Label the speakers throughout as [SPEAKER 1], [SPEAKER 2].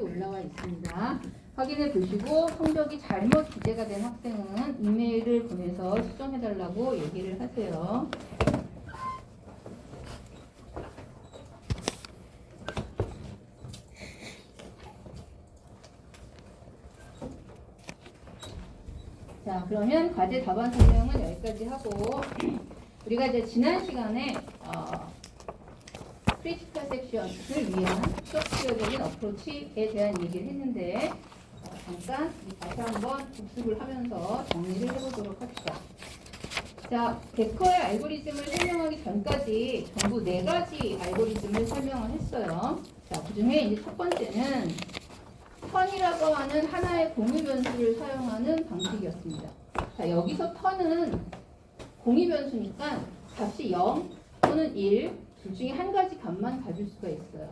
[SPEAKER 1] 올라와 있습니다. 확인해 보시고 성적이 잘못 기재가 된 학생은 이메일을 보내서 수정해 달라고 얘기를 하세요. 자, 그러면 과제 답안 설명은 여기까지 하고 우리가 이제 지난 시간에 크리티컬 섹션을 위한 수업적인 어프로치에 대한 얘기를 했는데 잠깐 다시 한번 복습을 하면서 정리를 해보도록 합시다. 자, 베커의 알고리즘을 설명하기 전까지 전부 4가지 알고리즘을 설명을 했어요. 자, 그 중에 이제 첫 번째는 턴이라고 하는 하나의 공유 변수를 사용하는 방식이었습니다. 자, 여기서 턴은 공유 변수니까 값이 0 또는 1 둘 중에 한 가지 값만 가질 수가 있어요.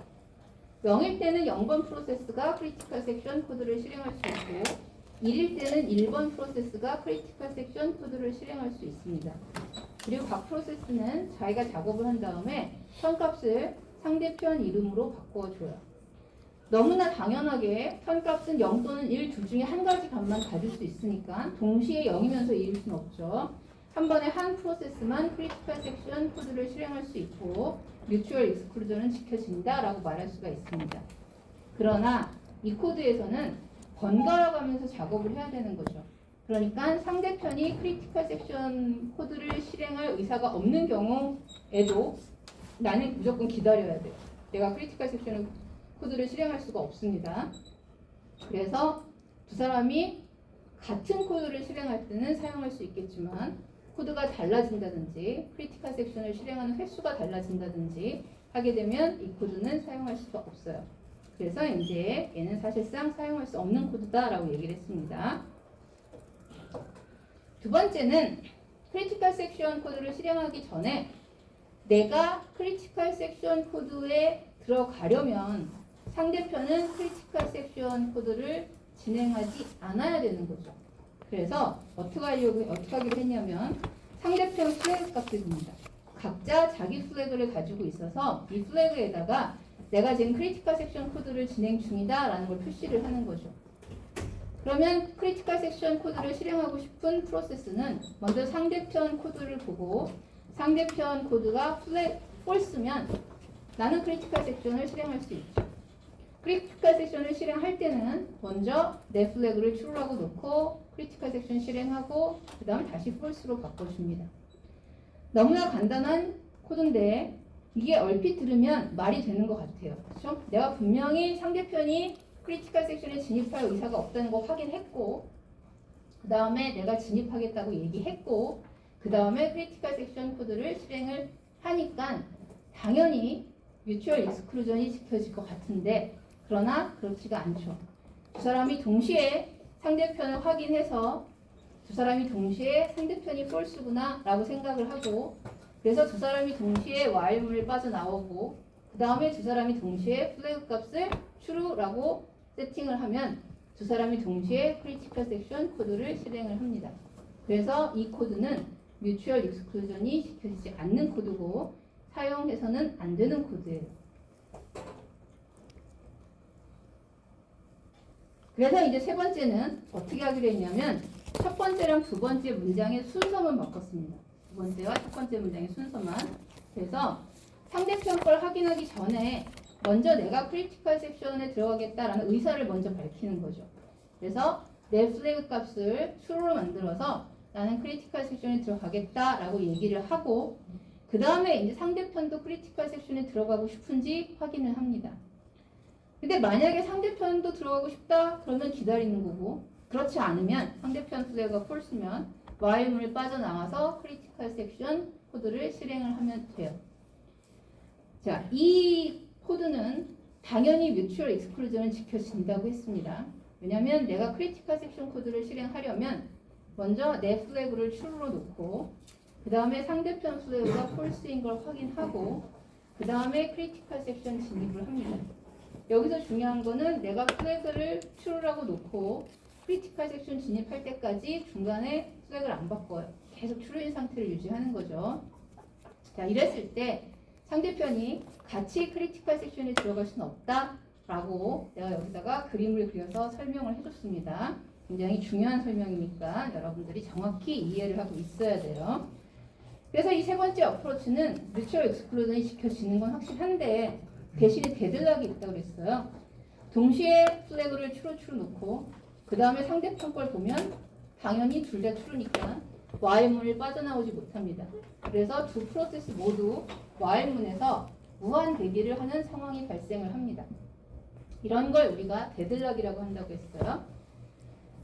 [SPEAKER 1] 0일 때는 0번 프로세스가 크리티컬 섹션 코드를 실행할 수 있고 1일 때는 1번 프로세스가 크리티컬 섹션 코드를 실행할 수 있습니다. 그리고 각 프로세스는 자기가 작업을 한 다음에 턴값을 상대편 이름으로 바꿔줘요. 너무나 당연하게 턴값은 0 또는 1 둘 중에 한 가지 값만 가질 수 있으니까 동시에 0이면서 1일 수는 없죠. 한 번에 한 프로세스만 크리티컬 섹션 코드를 실행할 수 있고 뮤추얼 익스클루전은 지켜진다라고 말할 수가 있습니다. 그러나 이 코드에서는 번갈아 가면서 작업을 해야 되는 거죠. 그러니까 상대편이 크리티컬 섹션 코드를 실행할 의사가 없는 경우에도 나는 무조건 기다려야 돼요. 내가 크리티컬 섹션 코드를 실행할 수가 없습니다. 그래서 두 사람이 같은 코드를 실행할 때는 사용할 수 있겠지만 코드가 달라진다든지 크리티컬 섹션을 실행하는 횟수가 달라진다든지 하게 되면 이 코드는 사용할 수가 없어요. 그래서 이제 얘는 사실상 사용할 수 없는 코드다라고 얘기를 했습니다. 두 번째는 크리티컬 섹션 코드를 실행하기 전에 내가 크리티컬 섹션 코드에 들어가려면 상대편은 크리티컬 섹션 코드를 진행하지 않아야 되는 거죠. 그래서 어떻게 하기로 했냐면 상대편 플래그 값을 줍니다. 각자 자기 플래그를 가지고 있어서 이 플래그에다가 내가 지금 크리티컬 섹션 코드를 진행 중이다 라는 걸 표시를 하는 거죠. 그러면 크리티컬 섹션 코드를 실행하고 싶은 프로세스는 먼저 상대편 코드를 보고 상대편 코드가 false면 나는 크리티컬 섹션을 실행할 수 있죠. 크리티컬 섹션을 실행할 때는 먼저 내 플래그를 true라고 놓고 크리티컬 섹션 실행하고 그 다음 다시 false로 바꿔줍니다. 너무나 간단한 코드인데 이게 얼핏 들으면 말이 되는 것 같아요. 그렇죠? 내가 분명히 상대편이 크리티컬 섹션에 진입할 의사가 없다는 거 확인했고 그 다음에 내가 진입하겠다고 얘기했고 그 다음에 크리티컬 섹션 코드를 실행을 하니까 당연히 뮤추얼 익스클루전이 지켜질 것 같은데 그러나 그렇지가 않죠. 두 사람이 동시에 상대편을 확인해서 두 사람이 동시에 상대편이 false구나 라고 생각을 하고 그래서 두 사람이 동시에 while문을 빠져나오고 그 다음에 두 사람이 동시에 플래그 값을 true라고 세팅을 하면 두 사람이 동시에 크리티컬 섹션 코드를 실행을 합니다. 그래서 이 코드는 뮤추얼 익스클루전이 지켜지지 않는 코드고 사용해서는 안 되는 코드예요. 그래서 이제 세 번째는 어떻게 하기로 했냐면 첫 번째랑 두 번째 문장의 순서만 바꿨습니다. 두 번째와 첫 번째 문장의 순서만. 그래서 상대편 걸 확인하기 전에 먼저 내가 크리티컬 섹션에 들어가겠다라는 의사를 먼저 밝히는 거죠. 그래서 내 플래그 값을 true로 만들어서 나는 크리티컬 섹션에 들어가겠다라고 얘기를 하고 그 다음에 이제 상대편도 크리티컬 섹션에 들어가고 싶은지 확인을 합니다. 근데 만약에 상대편도 들어가고 싶다 그러면 기다리는 거고 그렇지 않으면 상대편 플래그가 false면 while문을 빠져나와서 크리티컬 섹션 코드를 실행을 하면 돼요. 자, 이 코드는 당연히 뮤추얼 익스클루전은 지켜진다고 했습니다. 왜냐하면 내가 크리티컬 섹션 코드를 실행하려면 먼저 내 플래그를 true로 놓고 그 다음에 상대편 플래그가 false인 걸 확인하고 그 다음에 크리티컬 섹션 진입을 합니다. 여기서 중요한 거는 내가 플래그를 true라고 놓고 크리티컬 섹션 진입할 때까지 중간에 플래그를 안 바꿔요. 계속 true인 상태를 유지하는 거죠. 자, 이랬을 때 상대편이 같이 크리티컬 섹션에 들어갈 수는 없다 라고 내가 여기다가 그림을 그려서 설명을 해줬습니다. 굉장히 중요한 설명이니까 여러분들이 정확히 이해를 하고 있어야 돼요. 그래서 이 세 번째 어프로치는 뮤추얼 익스클루전이 지켜지는 건 확실한데 대신에 데드락이 있다고 그랬어요. 동시에 플래그를 추루 놓고 그 다음에 상대편 걸 보면 당연히 둘 다 true니까 while문을 빠져나오지 못합니다. 그래서 두 프로세스 모두 while문에서 무한 대기를 하는 상황이 발생을 합니다. 이런 걸 우리가 데드락이라고 한다고 했어요.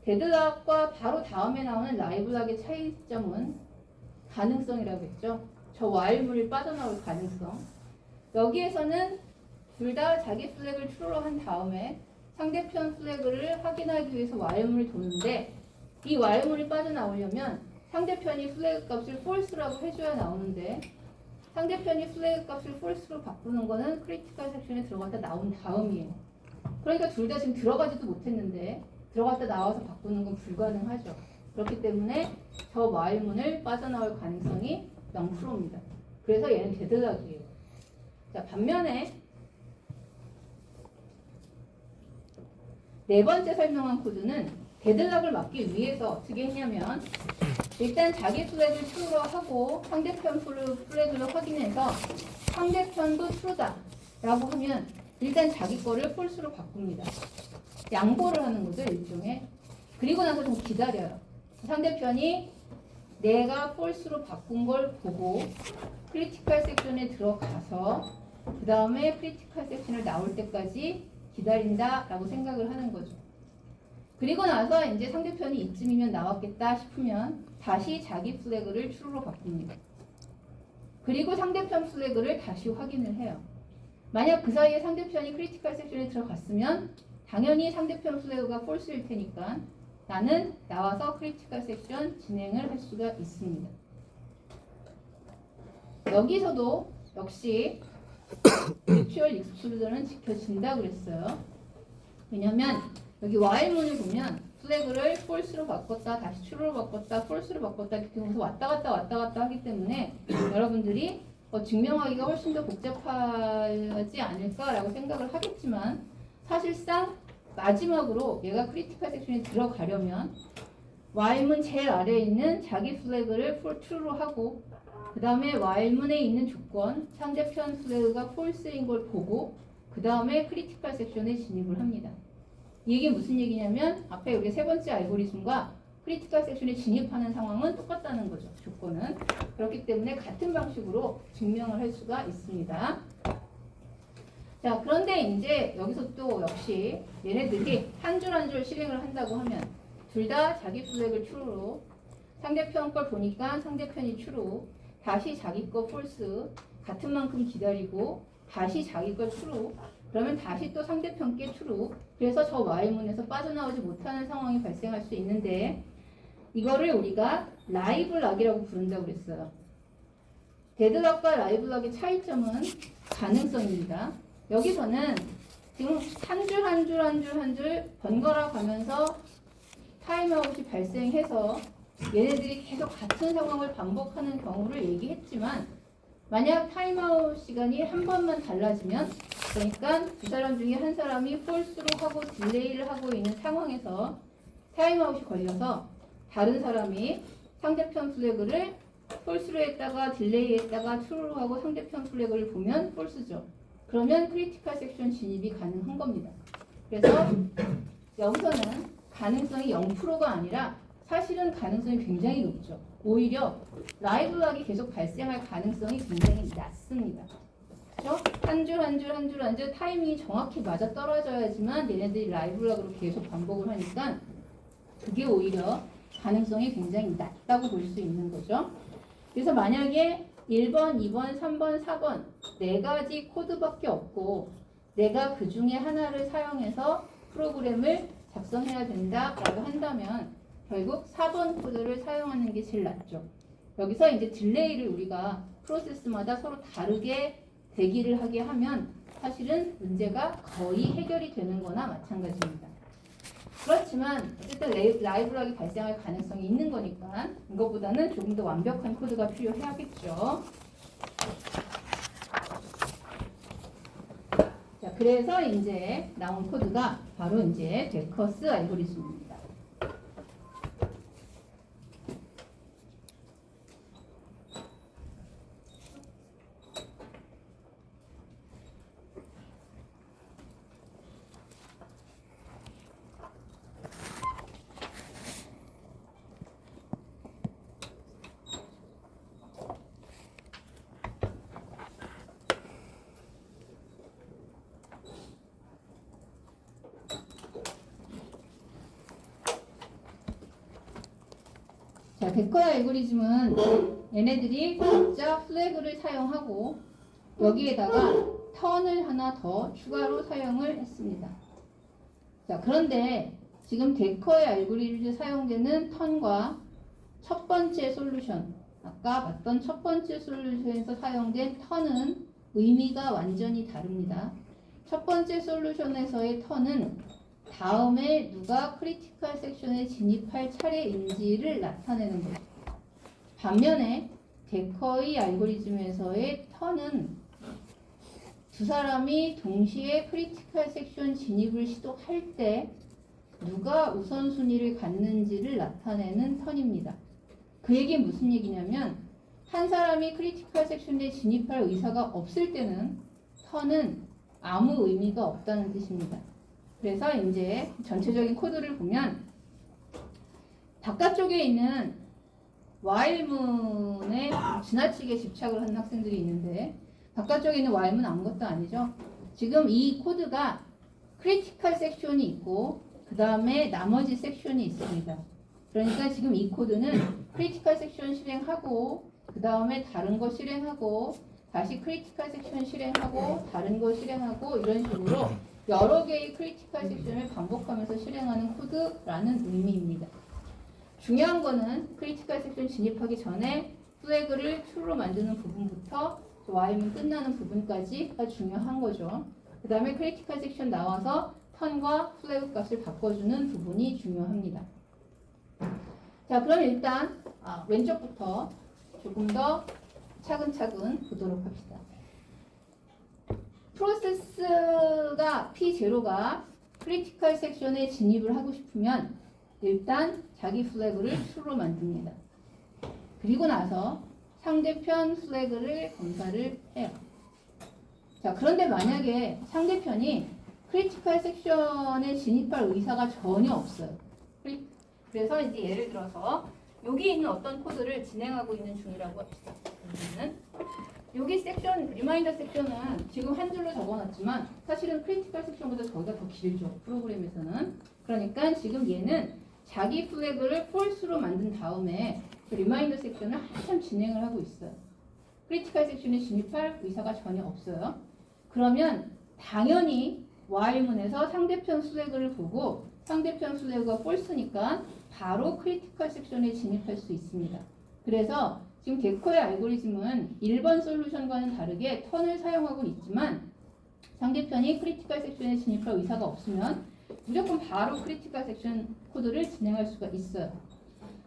[SPEAKER 1] 데드락과 바로 다음에 나오는 라이브락의 차이점은 가능성이라고 했죠. 저 while문을 빠져나올 가능성. 여기에서는 둘 다 자기 플래그를 true로 한 다음에 상대편 플래그를 확인하기 위해서 while문을 도는데 이 while문이 빠져나오려면 상대편이 플래그 값을 false라고 해줘야 나오는데 상대편이 플래그 값을 false로 바꾸는 거는 크리티컬 섹션에 들어갔다 나온 다음이에요. 그러니까 둘 다 지금 들어가지도 못했는데 들어갔다 나와서 바꾸는 건 불가능하죠. 그렇기 때문에 저 while문을 빠져나올 가능성이 0%입니다. 그래서 얘는 데드락이에요. 자, 반면에 네 번째 설명한 코드는 데드락을 막기 위해서 어떻게 했냐면 일단 자기 플래그를 true로 하고 상대편 플래그를 확인해서 상대편도 true다 라고 하면 일단 자기 거를 false로 바꿉니다. 양보를 하는 거죠, 일종의. 그리고 나서 좀 기다려요. 상대편이 내가 false로 바꾼 걸 보고 크리티컬 섹션에 들어가서 그 다음에 크리티컬 섹션을 나올 때까지 기다린다 라고 생각을 하는 거죠. 그리고 나서 이제 상대편이 이쯤이면 나왔겠다 싶으면 다시 자기 플래그를 true로 바꿉니다. 그리고 상대편 플래그를 다시 확인을 해요. 만약 그 사이에 상대편이 크리티컬 섹션에 들어갔으면 당연히 상대편 플래그가 false일 테니까 나는 나와서 크리티컬 섹션 진행을 할 수가 있습니다. 여기서도 역시 뮤추얼 익스클루전은 지켜진다 그랬어요. 왜냐면 여기 while문을 보면 플래그를 false로 바꿨다 다시 true로 바꿨다 false로 바꿨다 이렇게 왔다 갔다 하기 때문에 여러분들이 증명하기가 훨씬 더 복잡하지 않을까라고 생각을 하겠지만 사실상 마지막으로 얘가 크리티컬 섹션에 들어가려면 while문 제일 아래에 있는 자기 플래그를 true로 하고 그 다음에 while문에 있는 조건 상대편 플래그가 false인 걸 보고 그 다음에 크리티컬 섹션에 진입을 합니다. 이게 무슨 얘기냐면 앞에 우리 세 번째 알고리즘과 크리티컬 섹션에 진입하는 상황은 똑같다는 거죠. 조건은. 그렇기 때문에 같은 방식으로 증명을 할 수가 있습니다. 자, 그런데 이제 여기서 또 역시 얘네들이 한 줄 한 줄 실행을 한다고 하면 둘 다 자기 플래그를 true로 상대편 걸 보니까 상대편이 true 다시 자기 거 false 같은 만큼 기다리고 다시 자기 거 true 그러면 다시 또 상대편 게 true 그래서 저 while문에서 빠져나오지 못하는 상황이 발생할 수 있는데 이거를 우리가 라이브락이라고 부른다고 그랬어요. 데드락과 라이브락의 차이점은 가능성입니다. 여기서는 지금 한 줄 번갈아 가면서 타임아웃이 발생해서 얘네들이 계속 같은 상황을 반복하는 경우를 얘기했지만 만약 타임아웃 시간이 한 번만 달라지면 그러니까 두 사람 중에 한 사람이 false로 하고 딜레이를 하고 있는 상황에서 타임아웃이 걸려서 다른 사람이 상대편 플래그를 false로 했다가 딜레이 했다가 true로 하고 상대편 플래그를 보면 false죠. 그러면 크리티컬 섹션 진입이 가능한 겁니다. 그래서 여기서는 가능성이 0%가 아니라 사실은 가능성이 굉장히 높죠. 오히려 라이브락이 계속 발생할 가능성이 굉장히 낮습니다. 그렇죠? 한 줄 타이밍이 정확히 맞아 떨어져야지만 얘네들이 라이브락으로 계속 반복을 하니까 그게 오히려 가능성이 굉장히 낮다고 볼 수 있는 거죠. 그래서 만약에 1번, 2번, 3번, 4번 네 가지 코드밖에 없고 내가 그 중에 하나를 사용해서 프로그램을 작성해야 된다라고 한다면 결국 4번 코드를 사용하는 게 제일 낫죠. 여기서 이제 딜레이를 우리가 프로세스마다 서로 다르게 대기를 하게 하면 사실은 문제가 거의 해결이 되는 거나 마찬가지입니다. 그렇지만 어쨌든 라이브락이 발생할 가능성이 있는 거니까 이것보다는 조금 더 완벽한 코드가 필요해야겠죠. 자, 그래서 이제 나온 코드가 바로 이제 데커스 알고리즘입니다. 자, 데커의 알고리즘은 얘네들이 각자 플래그를 사용하고 여기에다가 턴을 하나 더 추가로 사용을 했습니다. 자, 그런데 지금 데커의 알고리즘에 사용되는 턴과 첫 번째 솔루션, 아까 봤던 첫 번째 솔루션에서 사용된 턴은 의미가 완전히 다릅니다. 첫 번째 솔루션에서의 턴은 다음에 누가 크리티컬 섹션에 진입할 차례인지를 나타내는 거죠. 반면에 데커의 알고리즘에서의 턴은 두 사람이 동시에 크리티컬 섹션 진입을 시도할 때 누가 우선순위를 갖는지를 나타내는 턴입니다. 그 얘기는 무슨 얘기냐면 한 사람이 크리티컬 섹션에 진입할 의사가 없을 때는 턴은 아무 의미가 없다는 뜻입니다. 그래서 이제 전체적인 코드를 보면 바깥쪽에 있는 while문에 지나치게 집착을 하는 학생들이 있는데 바깥쪽에 있는 while문 아무것도 아니죠. 지금 이 코드가 크리티컬 섹션이 있고 그 다음에 나머지 섹션이 있습니다. 그러니까 지금 이 코드는 크리티컬 섹션 실행하고 그 다음에 다른 거 실행하고 다시 크리티컬 섹션 실행하고 다른 거 실행하고 이런 식으로 여러 개의 크리티컬 섹션을 반복하면서 실행하는 코드라는 의미입니다. 중요한 거는 크리티컬 섹션 진입하기 전에 플래그를 true로 만드는 부분부터 while문 끝나는 부분까지가 중요한 거죠. 그 다음에 크리티컬 섹션 나와서 턴과 플래그 값을 바꿔주는 부분이 중요합니다. 자, 그럼 일단 왼쪽부터 조금 더 차근차근 보도록 합시다. 프로세스가 P0가 크리티컬 섹션에 진입을 하고 싶으면 일단 자기 플래그를 true로 만듭니다. 그리고 나서 상대편 플래그를 검사를 해요. 자, 그런데 만약에 상대편이 크리티컬 섹션에 진입할 의사가 전혀 없어요. 그래서 이제 예를 들어서 여기 있는 어떤 코드를 진행하고 있는 중이라고 합시다. 여기 섹션, 리마인더 섹션은 지금 한 줄로 적어놨지만 사실은 크리티컬 섹션보다 저기가 더 길죠. 프로그램에서는. 그러니까 지금 얘는 자기 플래그를 false로 만든 다음에 그 리마인더 섹션을 한참 진행을 하고 있어요. 크리티컬 섹션에 진입할 의사가 전혀 없어요. 그러면 당연히 while문에서 상대편 플래그를 보고 상대편 플래그가 false니까 바로 크리티컬 섹션에 진입할 수 있습니다. 그래서 지금 데커의 알고리즘은 1번 솔루션과는 다르게 턴을 사용하고 있지만 상대편이 크리티컬 섹션에 진입할 의사가 없으면 무조건 바로 크리티컬 섹션 코드를 진행할 수가 있어요.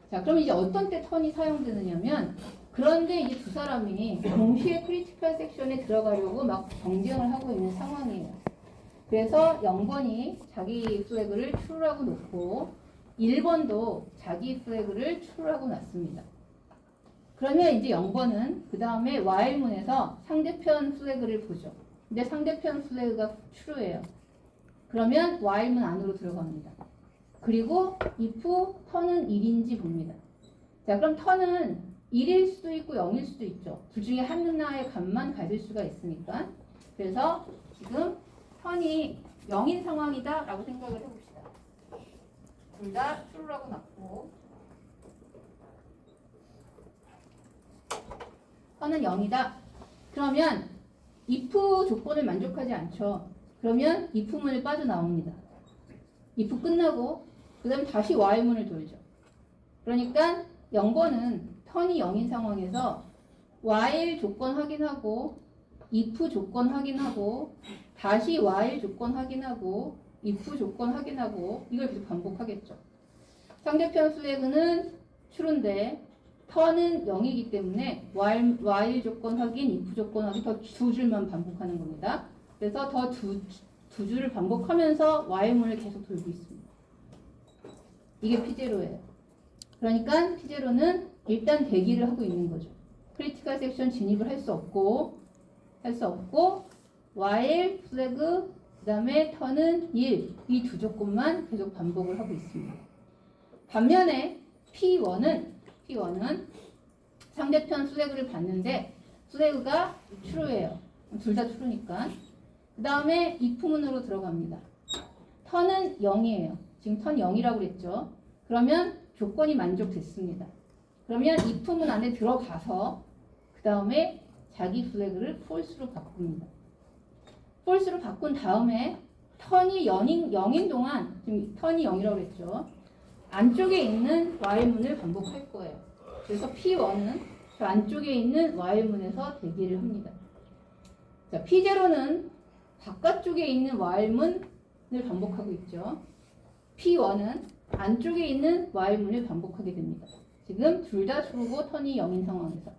[SPEAKER 1] 자, 그럼 이제 어떤 때 턴이 사용되느냐면 그런데 이제 두 사람이 동시에 크리티컬 섹션에 들어가려고 막 경쟁을 하고 있는 상황이에요. 그래서 0번이 자기 플래그를 true라고 놓고 1번도 자기 플래그를 true라고 놨습니다. 그러면 이제 0번은 그 다음에 while문에서 상대편 플래그를 보죠. 근데 상대편 플래그가 true예요. 그러면 while문 안으로 들어갑니다. 그리고 if 턴은 1인지 봅니다. 자, 그럼 턴은 1일 수도 있고 0일 수도 있죠. 둘 중에 하나의 값만 가질 수가 있으니까. 그래서 지금 턴이 0인 상황이다 라고 생각을 해봅시다. 둘 다 true라고 놨고 턴은 0이다. 그러면 if 조건을 만족하지 않죠. 그러면 if문을 빠져나옵니다. if 끝나고 그 다음 다시 while문을 돌죠. 그러니까 0번은 턴이 0인 상황에서 while 조건 확인하고 if 조건 확인하고 다시 while 조건 확인하고 if 조건 확인하고 이걸 계속 반복하겠죠. 상대편 플래그는 true인데 턴은 0이기 때문에 while 조건 확인, if 조건 확인 더 두 줄만 반복하는 겁니다. 그래서 더 두 줄을 반복하면서 while문을 계속 돌고 있습니다. 이게 P0예요. 그러니까 P0는 일단 대기를 하고 있는 거죠. 크리티컬 섹션 진입을 할 수 없고 while 플래그 그 다음에 턴은 1 이 두 조건만 계속 반복을 하고 있습니다. 반면에 P1은 상대편 플래그를 봤는데 플래그가 true예요. 둘 다 true니까. 그 다음에 if문으로 들어갑니다. 턴은 0이에요. 지금 턴 0이라고 그랬죠. 그러면 조건이 만족됐습니다. 그러면 if문 안에 들어가서 그 다음에 자기 플래그를 false로 바꿉니다. false로 바꾼 다음에 턴이 0인 동안 지금 턴이 0이라고 그랬죠. 안쪽에 있는 while문을 반복할 거예요. 그래서 P1은 저 안쪽에 있는 while문에서 대기를 합니다. 자, P0는 바깥쪽에 있는 while문을 반복하고 있죠. P1은 안쪽에 있는 while문을 반복하게 됩니다. 지금 둘 다 true고 턴이 0인 상황에서.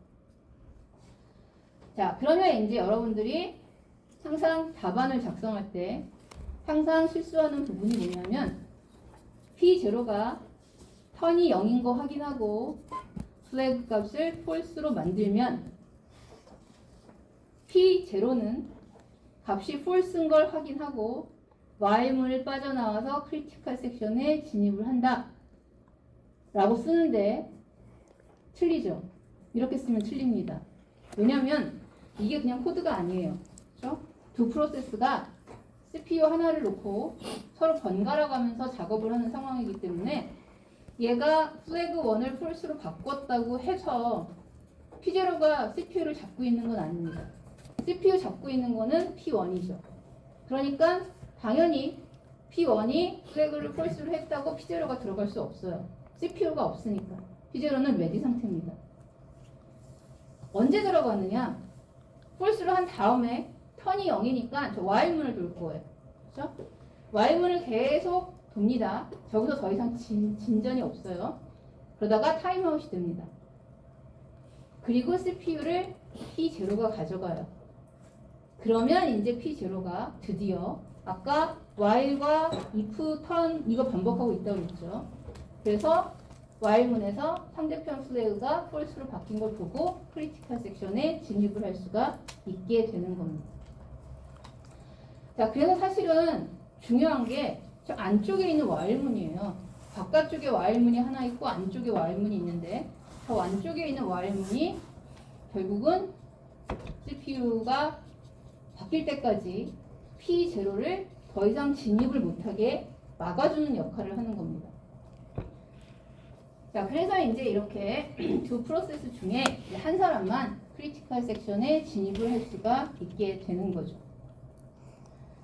[SPEAKER 1] 자, 그러면 이제 여러분들이 항상 답안을 작성할 때 항상 실수하는 부분이 뭐냐면 P0가 턴이 0인 거 확인하고 플래그 값을 false로 만들면 P0는 값이 false인 걸 확인하고 while문을 빠져나와서 크리티컬 섹션에 진입을 한다 라고 쓰는데 틀리죠? 이렇게 쓰면 틀립니다. 왜냐하면 이게 그냥 코드가 아니에요. 그렇죠? 두 프로세스가 CPU 하나를 놓고 서로 번갈아 가면서 작업을 하는 상황이기 때문에 얘가 플래그 1을 false로 바꿨다고 해서 P0가 CPU를 잡고 있는 건 아닙니다. CPU 잡고 있는 거는 P1이죠. 그러니까 당연히 P1이 플래그를 false로 했다고 P0가 들어갈 수 없어요. CPU가 없으니까. P0는 ready 상태입니다. 언제 들어가느냐? false로 한 다음에 턴이 0이니까 저 while문을 돌 거예요. 그렇죠? while문을 계속 돕니다. 저기서 더 이상 진전이 없어요. 그러다가 타임아웃이 됩니다. 그리고 CPU를 P0가 가져가요. 그러면 이제 P0가 드디어 아까 while과 if, turn 이거 반복하고 있다고 했죠. 그래서 while문에서 상대편 플래그가 false로 바뀐 걸 보고 크리티컬 섹션에 진입을 할 수가 있게 되는 겁니다. 자, 그래서 사실은 중요한 게 저 안쪽에 있는 while문이에요. 바깥쪽에 while문이 하나 있고 안쪽에 while문이 있는데 저 안쪽에 있는 while문이 결국은 CPU가 바뀔 때까지 P0를 더 이상 진입을 못하게 막아주는 역할을 하는 겁니다. 자, 그래서 이제 이렇게 두 프로세스 중에 한 사람만 크리티컬 섹션에 진입을 할 수가 있게 되는 거죠.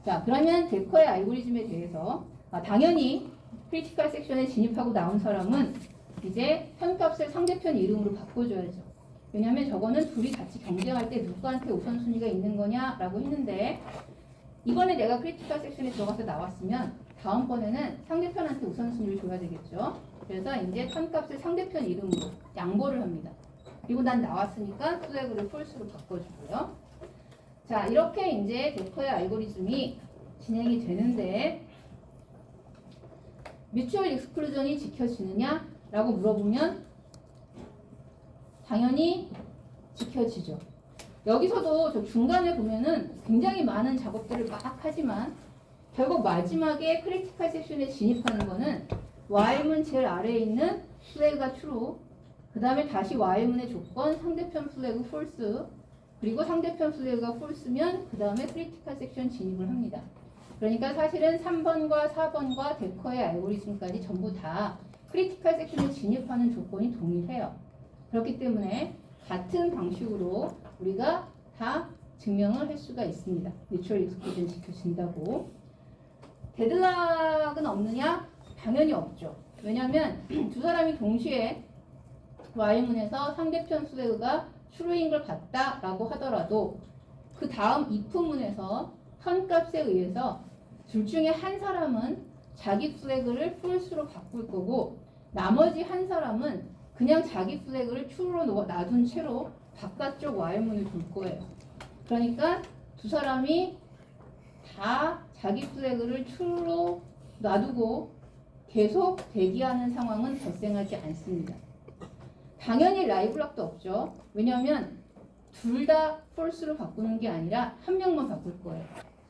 [SPEAKER 1] 자, 그러면 데커의 알고리즘에 대해서 당연히 크리티컬 섹션에 진입하고 나온 사람은 이제 현값을 상대편 이름으로 바꿔줘야죠. 왜냐하면 저거는 둘이 같이 경쟁할 때 누구한테 우선순위가 있는 거냐라고 했는데 이번에 내가 크리티컬 섹션에 들어가서 나왔으면 다음번에는 상대편한테 우선순위를 줘야 되겠죠. 그래서 이제 현값을 상대편 이름으로 양보를 합니다. 그리고 난 나왔으니까 플래그를 false로 바꿔주고요. 자, 이렇게 이제 데커의 알고리즘이 진행이 되는데 뮤추얼 익스클루전이 지켜지느냐라고 물어보면 당연히 지켜지죠. 여기서도 저 중간에 보면은 굉장히 많은 작업들을 막 하지만 결국 마지막에 크리티컬 섹션에 진입하는 거는 while문 제일 아래에 있는 플래그가 true, 그 다음에 다시 while문의 조건 상대편 플래그 false, 그리고 상대편 플래그가 false면 그 다음에 크리티컬 섹션 진입을 합니다. 그러니까 사실은 3번과 4번과 데커의 알고리즘까지 전부 다 크리티컬 섹션에 진입하는 조건이 동일해요. 그렇기 때문에 같은 방식으로 우리가 다 증명을 할 수가 있습니다. 뮤추얼 익스클루전 지켜진다고. 데드락은 없느냐? 당연히 없죠. 왜냐하면 두 사람이 동시에 while문에서 상대편 플래그가 true인 걸 봤다라고 하더라도 그 다음 if문에서 현값에 의해서 둘 중에 한 사람은 자기 플래그를 false로 바꿀 거고 나머지 한 사람은 그냥 자기 플래그를 true로 놔둔 채로 바깥쪽 while문을 돌 거예요. 그러니까 두 사람이 다 자기 플래그를 true로 놔두고 계속 대기하는 상황은 발생하지 않습니다. 당연히 라이브락도 없죠. 왜냐하면 둘 다 false로 바꾸는 게 아니라 한 명만 바꿀 거예요.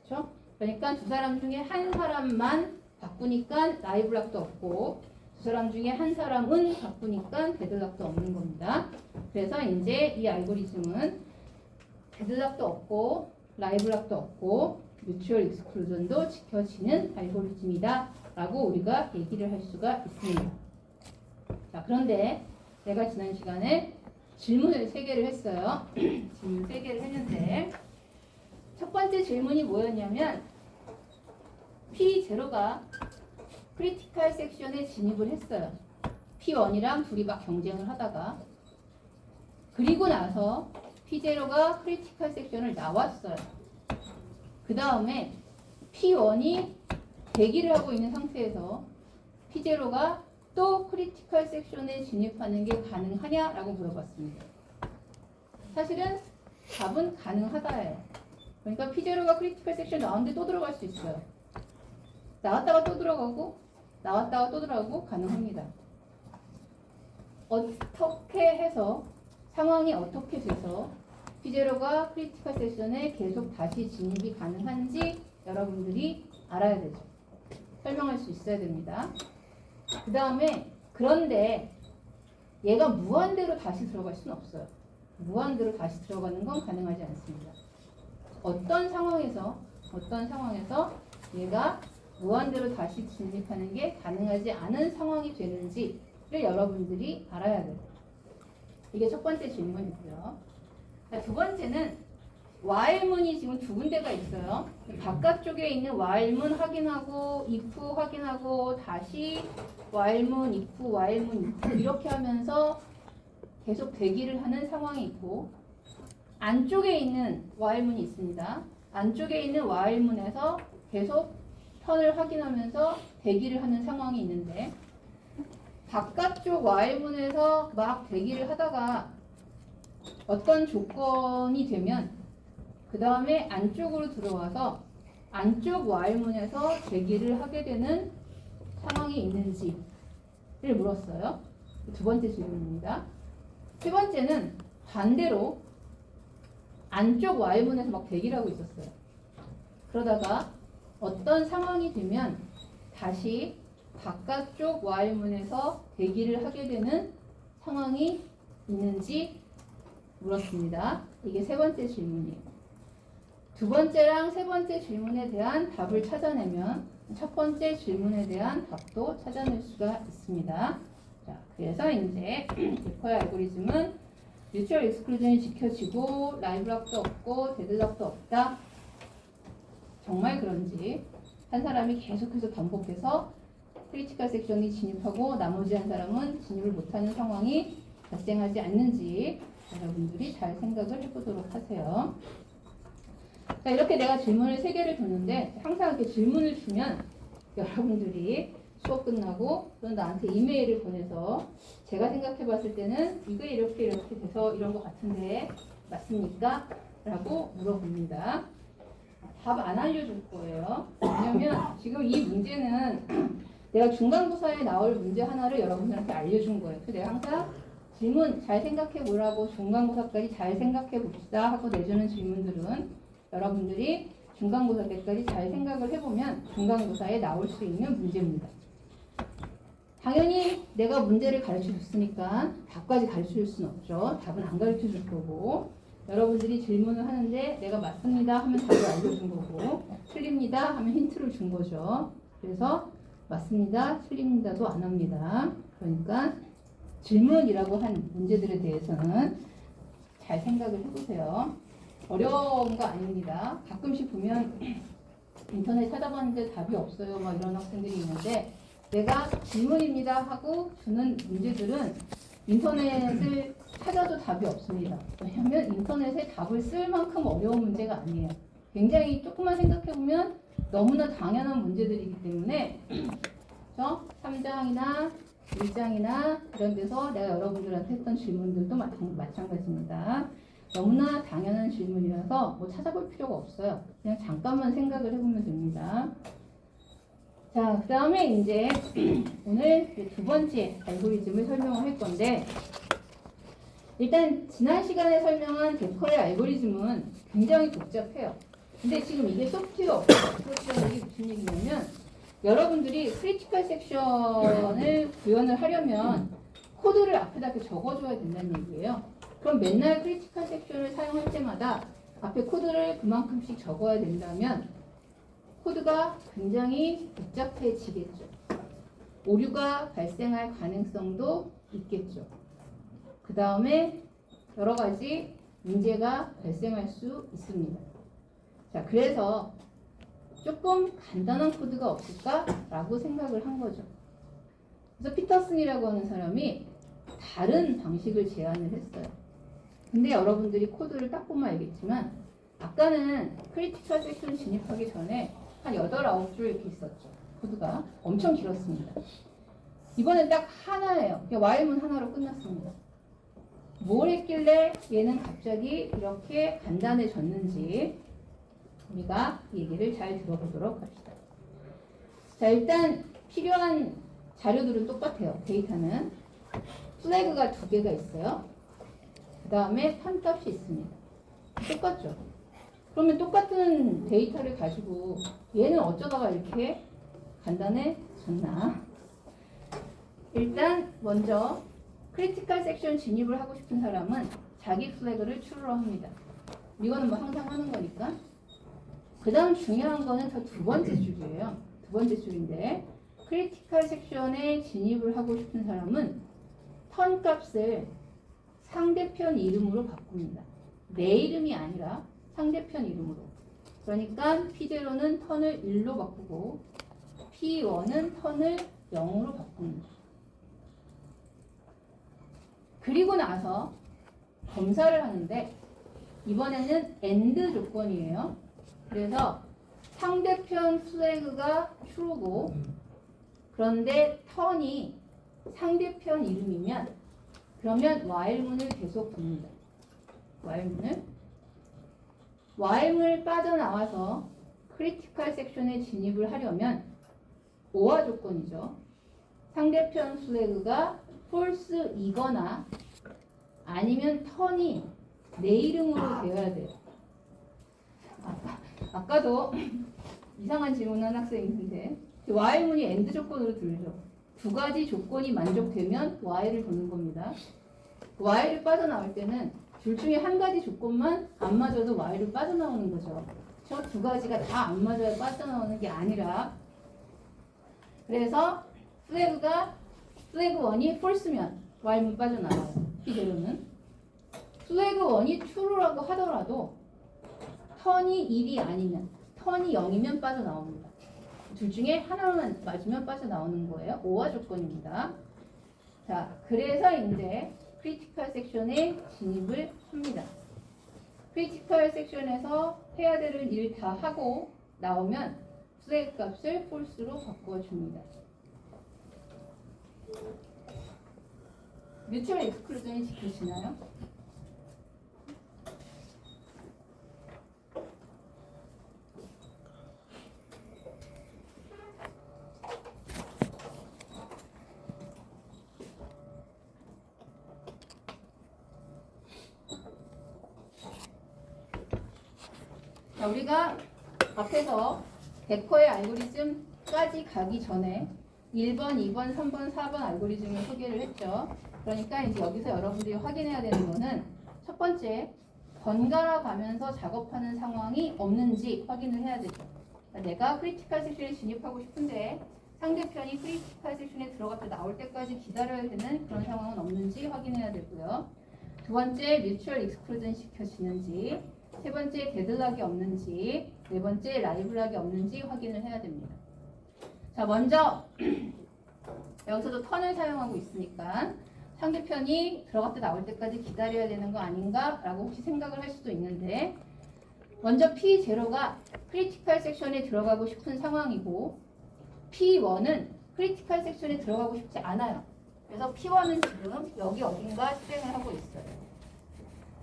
[SPEAKER 1] 그렇죠? 그러니까 두 사람 중에 한 사람만 바꾸니까 라이브락도 없고 두 사람 중에 한 사람은 바꾸니까 데드락도 없는 겁니다. 그래서 이제 이 알고리즘은 데드락도 없고 라이브락도 없고 뮤추얼 익스클루전도 지켜지는 알고리즘이다 라고 우리가 얘기를 할 수가 있습니다. 자, 그런데 내가 지난 시간에 질문을 3개를 했어요. 질문 3개를 했는데 첫 번째 질문이 뭐였냐면 P0가 크리티컬 섹션에 진입을 했어요. P1이랑 둘이 막 경쟁을 하다가 그리고 나서 P0가 크리티컬 섹션을 나왔어요. 그 다음에 P1이 대기를 하고 있는 상태에서 P0가 또 크리티컬 섹션에 진입하는 게 가능하냐라고 물어봤습니다. 사실은 답은 가능하다예요. 그러니까 P0가 크리티컬 섹션 나왔는데 또 들어갈 수 있어요. 나왔다가 또 들어가고 나왔다가 또 들어가고 가능합니다. 어떻게 해서 상황이 어떻게 돼서 P0가 크리티컬 섹션에 계속 다시 진입이 가능한지 여러분들이 알아야 되죠. 설명할 수 있어야 됩니다. 그 다음에 그런데 얘가 무한대로 다시 들어갈 수는 없어요. 무한대로 다시 들어가는 건 가능하지 않습니다. 어떤 상황에서 얘가 무한대로 다시 진입하는 게 가능하지 않은 상황이 되는지를 여러분들이 알아야 돼요. 이게 첫 번째 질문이고요. 두 번째는 while문이 지금 두 군데가 있어요. 바깥쪽에 있는 while문 확인하고 if 확인하고 다시 while문, if 이렇게 하면서 계속 대기를 하는 상황이 있고 안쪽에 있는 while문이 있습니다. 안쪽에 있는 while문에서 계속 턴을 확인하면서 대기를 하는 상황이 있는데 바깥쪽 while문에서 막 대기를 하다가 어떤 조건이 되면 그 다음에 안쪽으로 들어와서 안쪽 while문에서 대기를 하게 되는 상황이 있는지를 물었어요. 두 번째 질문입니다. 세 번째는 반대로 안쪽 while문에서 막 대기를 하고 있었어요. 그러다가 어떤 상황이 되면 다시 바깥쪽 while문에서 대기를 하게 되는 상황이 있는지 물었습니다. 이게 세 번째 질문이에요. 두 번째랑 세 번째 질문에 대한 답을 찾아내면 첫 번째 질문에 대한 답도 찾아낼 수가 있습니다. 자, 그래서 이제 데커의 알고리즘은 뮤추얼 익스클루전이 지켜지고 라이브락도 없고 데드락도 없다. 정말 그런지 한 사람이 계속해서 반복해서 크리티컬 섹션이 진입하고 나머지 한 사람은 진입을 못하는 상황이 발생하지 않는지 여러분들이 잘 생각을 해보도록 하세요. 자, 이렇게 내가 질문을 3개를 줬는데 항상 이렇게 질문을 주면 여러분들이 수업 끝나고 또 나한테 이메일을 보내서 제가 생각해 봤을 때는 이거 이렇게 돼서 이런 것 같은데 맞습니까? 라고 물어봅니다. 답 안 알려줄 거예요. 왜냐면 지금 이 문제는 내가 중간고사에 나올 문제 하나를 여러분들한테 알려준 거예요. 그래서 내가 항상 질문 잘 생각해 보라고 중간고사까지 잘 생각해 봅시다 하고 내주는 질문들은 여러분들이 중간고사 때까지 잘 생각을 해보면 중간고사에 나올 수 있는 문제입니다. 당연히 내가 문제를 가르쳐 줬으니까 답까지 가르쳐 줄 수는 없죠. 답은 안 가르쳐 줄 거고 여러분들이 질문을 하는데 내가 맞습니다 하면 답을 알려준 거고 틀립니다 하면 힌트를 준 거죠. 그래서 맞습니다, 틀립니다도 안 합니다. 그러니까 질문이라고 한 문제들에 대해서는 잘 생각을 해보세요. 어려운 거 아닙니다. 가끔씩 보면 인터넷 찾아봤는데 답이 없어요. 막 이런 학생들이 있는데 내가 질문입니다 하고 주는 문제들은 인터넷을 찾아도 답이 없습니다. 왜냐하면 인터넷에 답을 쓸 만큼 어려운 문제가 아니에요. 굉장히 조금만 생각해보면 너무나 당연한 문제들이기 때문에 3장이나 1장이나 이런 데서 내가 여러분들한테 했던 질문들도 마찬가지입니다. 너무나 당연한 질문이라서 뭐 찾아볼 필요가 없어요. 그냥 잠깐만 생각을 해보면 됩니다. 자, 그 다음에 이제 오늘 두 번째 알고리즘을 설명을 할 건데, 일단 지난 시간에 설명한 데커의 알고리즘은 굉장히 복잡해요. 근데 지금 이게 소프트웨어, 이게 무슨 얘기냐면, 여러분들이 크리티컬 섹션을 구현을 하려면 코드를 앞에다 이렇게 적어줘야 된다는 얘기예요. 그럼 맨날 크리티컬 섹션을 사용할 때마다 앞에 코드를 그만큼씩 적어야 된다면 코드가 굉장히 복잡해지겠죠. 오류가 발생할 가능성도 있겠죠. 그 다음에 여러 가지 문제가 발생할 수 있습니다. 자, 그래서 조금 간단한 코드가 없을까라고 생각을 한 거죠. 그래서 피터슨이라고 하는 사람이 다른 방식을 제안을 했어요. 근데 여러분들이 코드를 딱 보면 알겠지만 아까는 크리티컬 섹션 진입하기 전에 한 8, 9줄 이렇게 있었죠. 코드가 엄청 길었습니다. 이번엔 딱 하나예요. while문 하나로 끝났습니다. 뭘 했길래 얘는 갑자기 이렇게 간단해졌는지 우리가 얘기를 잘 들어보도록 합시다. 자, 일단 필요한 자료들은 똑같아요. 데이터는 플래그가 2개가 있어요. 그 다음에 턴값이 있습니다. 똑같죠? 그러면 똑같은 데이터를 가지고 얘는 어쩌다가 이렇게 간단해졌나? 일단 먼저 크리티컬 섹션 진입을 하고 싶은 사람은 자기 플래그를 추루로 합니다. 이거는 뭐 항상 하는 거니까. 그 다음 중요한 거는 두 번째 줄이에요. 두 번째 줄인데 크리티컬 섹션에 진입을 하고 싶은 사람은 턴 값을 상대편 이름으로 바꿉니다. 내 이름이 아니라 상대편 이름으로. 그러니까 P0는 턴을 1로 바꾸고 P1은 턴을 0으로 바꿉니다. 그리고 나서 검사를 하는데 이번에는 AND 조건이에요. 그래서 상대편 플래그가 true고 그런데 턴이 상대편 이름이면 그러면 while문을 계속 돕니다. while문을 빠져나와서 크리티컬 섹션에 진입을 하려면 OR 조건이죠. 상대편 플래그가 false이거나 아니면 턴이 내 이름으로 되어야 돼요. 아까도 이상한 질문한 학생이 있는데 while문이 AND 조건으로 들죠. 2가지 조건이 만족되면 while을 도는 겁니다. while을 빠져나올 때는 둘 중에 한 가지 조건만 안 맞아도 while을 빠져나오는 거죠. 저 2가지가 다 안 맞아야 빠져나오는 게 아니라 그래서 플래그 1이 false면 while문 빠져나와요. P0는 플래그 1이 true라고 하더라도 턴이 1이 아니면 턴이 0이면 빠져나옵니다. 둘 중에 하나만 맞으면 빠져나오는 거예요. OR 조건입니다. 자, 그래서 이제 크리티컬 섹션에 진입을 합니다. 크리티컬 섹션에서 해야 될 일 다 하고 나오면 플래그 값을 false로 바꿔줍니다. 뮤추얼 익스클루전이 지켜지나요? 자, 우리가 앞에서 데커의 알고리즘까지 가기 전에 1번, 2번, 3번, 4번 알고리즘을 소개를 했죠. 그러니까 이제 여기서 여러분들이 확인해야 되는 거는 첫 번째, 번갈아 가면서 작업하는 상황이 없는지 확인을 해야 되죠. 내가 크리티컬 섹션에 진입하고 싶은데 상대편이 크리티컬 섹션에 들어갔다 나올 때까지 기다려야 되는 그런 상황은 없는지 확인해야 되고요. 두 번째, 뮤추얼 익스클루전 시켜지는지, 세 번째, 데드락이 없는지, 네 번째, 라이브락이 없는지 확인을 해야 됩니다. 자, 먼저 여기서도 턴을 사용하고 있으니까 상대편이 들어갔다 나올 때까지 기다려야 되는 거 아닌가? 라고 혹시 생각을 할 수도 있는데 먼저 P0가 크리티컬 섹션에 들어가고 싶은 상황이고 P1은 크리티컬 섹션에 들어가고 싶지 않아요. 그래서 P1은 지금 여기 어딘가 실행을 하고 있어요.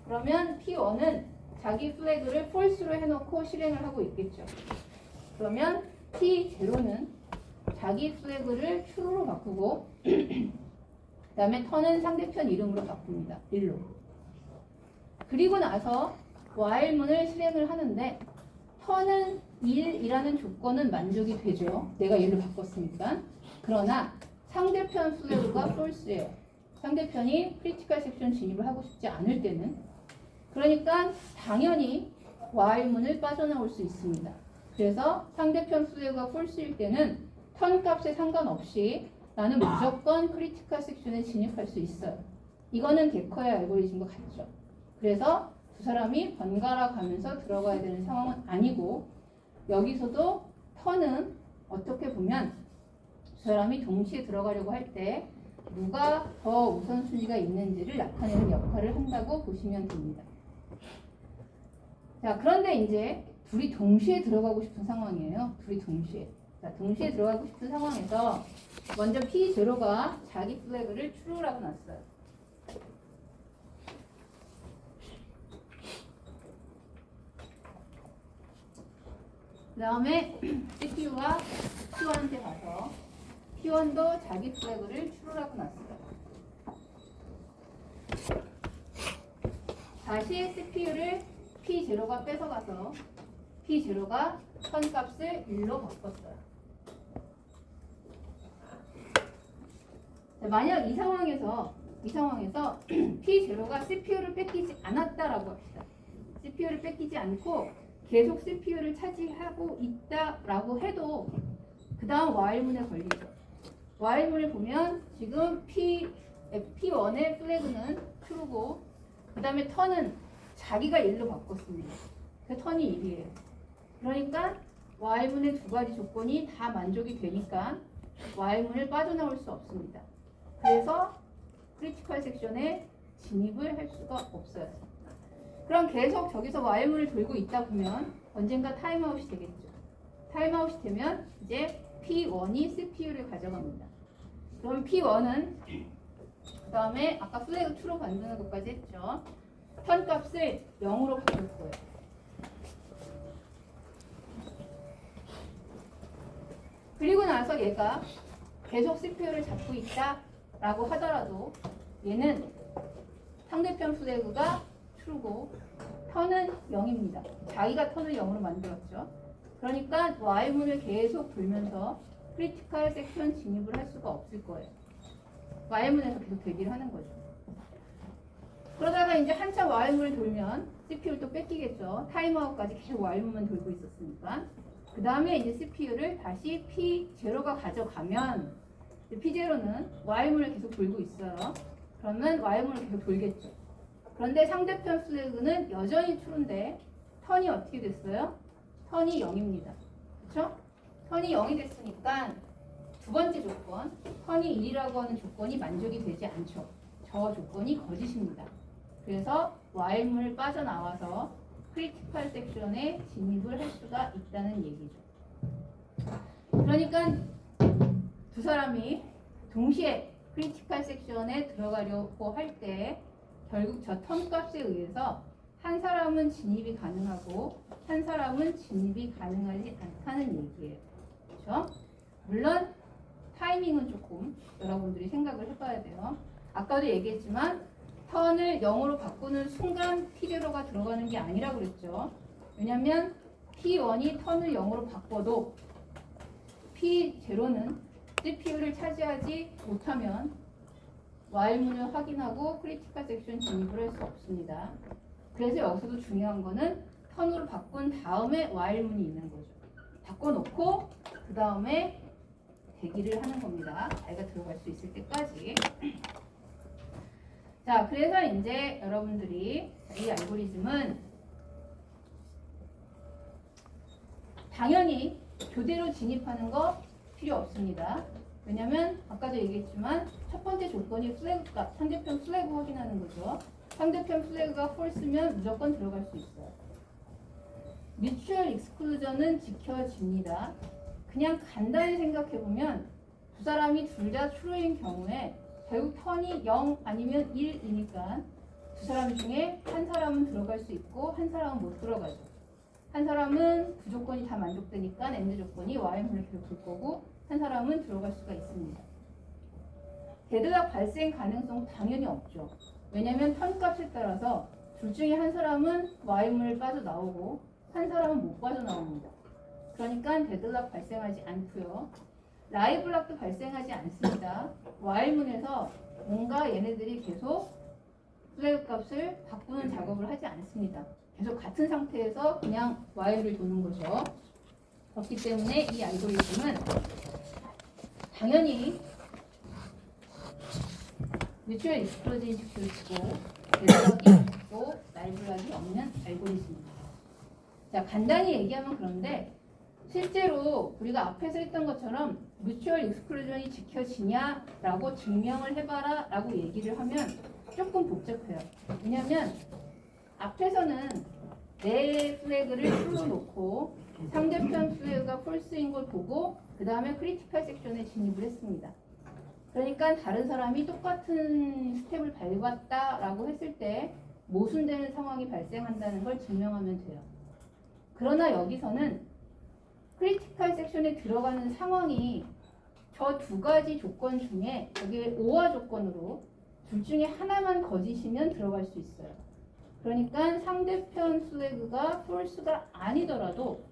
[SPEAKER 1] 그러면 P1은 자기 플래그를 false로 해놓고 실행을 하고 있겠죠. 그러면 P0는 자기 플래그를 true로 바꾸고 그 다음에 턴은 상대편 이름으로 바꿉니다. 1로. 그리고 나서 while문을 실행을 하는데 턴은 1이라는 조건은 만족이 되죠. 내가 1로 바꿨으니까. 그러나 상대편 플래그가 false예요. 상대편이 크리티컬 섹션 진입을 하고 싶지 않을 때는. 그러니까 당연히 while문을 빠져나올 수 있습니다. 그래서 상대편 플래그가 false일 때는 턴 값에 상관없이 나는 무조건 크리티컬 섹션에 진입할 수 있어요. 이거는 데커의 알고리즘과 같죠. 그래서 두 사람이 번갈아 가면서 들어가야 되는 상황은 아니고 여기서도 턴은 어떻게 보면 두 사람이 동시에 들어가려고 할 때 누가 더 우선순위가 있는지를 나타내는 역할을 한다고 보시면 됩니다. 자, 그런데 이제 둘이 동시에 들어가고 싶은 상황이에요. 둘이 동시에. 자, 동시에 들어가고 싶은 상황에서 먼저 P0가 자기 플래그를 true라고 놨어요. 그 다음에 CPU가 P1한테 가서 P1도 자기 플래그를 true라고 놨어요. 다시 CPU를 P0가 뺏어가서 P0가 턴 값을 1로 바꿨어요. 자, 만약 이 상황에서 P0가 CPU를 뺏기지 않았다라고 합시다. CPU를 뺏기지 않고 계속 CPU를 차지하고 있다라고 해도 그 다음 while문에 걸리죠. while문을 보면 지금 P1의 플래그는 true고 그 다음에 턴은 자기가 1로 바꿨습니다. 그 턴이 1이에요. 그러니까 while문의 두 가지 조건이 다 만족이 되니까 while문을 빠져나올 수 없습니다. 그래서 크리티컬 섹션에 진입을 할 수가 없어요. 그럼 계속 저기서 while문을 돌고 있다 보면 언젠가 타임아웃이 되겠죠. 타임아웃이 되면 이제 P1이 CPU를 가져갑니다. 그럼 P1은 그 다음에 아까 플래그 true로 만드는 것까지 했죠. 턴 값을 0으로 바꿀 거예요. 그리고 나서 얘가 계속 CPU를 잡고 있다라고 하더라도 얘는 상대편 플래그가 true고 턴은 0입니다. 자기가 턴을 0으로 만들었죠. 그러니까 while문을 계속 돌면서 크리티컬 섹션 진입을 할 수가 없을 거예요. while문에서 계속 대기를 하는 거죠. 그러다가 이제 한참 while문을 돌면 CPU를 또 뺏기겠죠. 타임아웃까지 계속 while문만 돌고 있었으니까. 그 다음에 이제 CPU를 다시 P0가 가져가면 P0는 while문을 계속 돌고 있어요. 그러면 while문을 계속 돌겠죠. 그런데 상대편 플래그는 여전히 true인데 턴이 어떻게 됐어요? 턴이 0입니다. 그렇죠? 턴이 0이 됐으니까 두 번째 조건, 턴이 1이라고 하는 조건이 만족이 되지 않죠. 저 조건이 거짓입니다. 그래서 while문을 빠져나와서 크리티컬 섹션에 진입을 할 수가 있다는 얘기죠. 그러니까 두 사람이 동시에 크리티컬 섹션에 들어가려고 할 때 결국 저 턴 값에 의해서 한 사람은 진입이 가능하고 한 사람은 진입이 가능하지 않다는 얘기예요. 그렇죠? 물론 타이밍은 조금 여러분들이 생각을 해봐야 돼요. 아까도 얘기했지만 턴을 0으로 바꾸는 순간 P0가 들어가는 게 아니라고 그랬죠. 왜냐면 P1이 턴을 0으로 바꿔도 P0는 CPU를 차지하지 못하면 while문을 확인하고 크리티컬 섹션 진입을 할 수 없습니다. 그래서 여기서도 중요한 거는 턴으로 바꾼 다음에 while문이 있는 거죠. 바꿔놓고 그 다음에 대기를 하는 겁니다. 자기가 들어갈 수 있을 때까지. 자, 그래서 이제 여러분들이 이 알고리즘은 당연히 교대로 진입하는 거 필요 없습니다. 왜냐면 아까도 얘기했지만 첫 번째 조건이 플래그가 상대편 플래그 확인하는 거죠. 상대편 플래그가 false면 무조건 들어갈 수 있어요. 뮤추얼 익스클루전은 지켜집니다. 그냥 간단히 생각해보면 두 사람이 둘 다 true인 경우에 결국 턴이 0 아니면 1이니까 두 두 사람 중에 한 사람은 들어갈 수 있고 한 사람은 못 들어가죠. 한 사람은 두 조건이 다 만족되니까 엔드 조건이 Y문을 계속 볼 거고 한 사람은 들어갈 수가 있습니다. 데드락 발생 가능성 당연히 없죠. 왜냐하면 턴값에 따라서 둘 중에 한 사람은 Y문을 빠져나오고 한 사람은 못 빠져나옵니다. 그러니까 데드락 발생하지 않고요. 라이블락도 발생하지 않습니다. Y문에서 뭔가 얘네들이 계속 플래그 값을 바꾸는 작업을 하지 않습니다. 계속 같은 상태에서 그냥 Y를 도는 거죠. 그렇기 때문에 이 알고리즘은 당연히 뮤추얼 익스클루전이 지켜지고 데드락이 없고 라이블락이 없는 알고리즘입니다. 자, 간단히 얘기하면 그런데 실제로 우리가 앞에서 했던 것처럼 뮤추얼 익스클루전이 지켜지냐라고 증명을 해봐라 라고 얘기를 하면 조금 복잡해요. 왜냐하면 앞에서는 내 플래그를 true로 놓고 상대편 플래그가 false인 걸 보고 그 다음에 크리티컬 섹션에 진입을 했습니다. 그러니까 다른 사람이 똑같은 스텝을 밟았다라고 했을 때 모순되는 상황이 발생한다는 걸 증명하면 돼요. 그러나 여기서는 크리티컬 섹션에 들어가는 상황이 저 두 가지 조건 중에 여기에 오화 조건으로 둘 중에 하나만 거짓이면 들어갈 수 있어요. 그러니까 상대편 플래그가 false가 아니더라도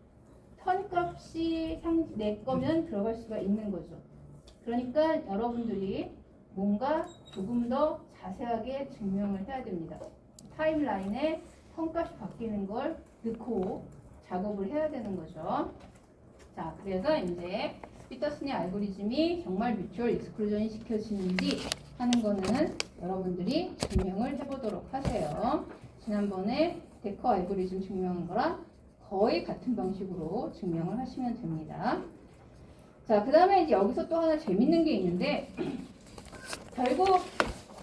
[SPEAKER 1] 턴 값이 내 거면 들어갈 수가 있는 거죠. 그러니까 여러분들이 뭔가 조금 더 자세하게 증명을 해야 됩니다. 타임라인에 턴 값이 바뀌는 걸 넣고 작업을 해야 되는 거죠. 자, 그래서 이제 피터슨의 알고리즘이 정말 뮤추얼 익스클루전이 지켜지는지 하는 거는 여러분들이 증명을 해보도록 하세요. 지난번에 데커 알고리즘 증명한 거랑 거의 같은 방식으로 증명을 하시면 됩니다. 자, 그 다음에 이제 여기서 또 하나 재밌는 게 있는데 결국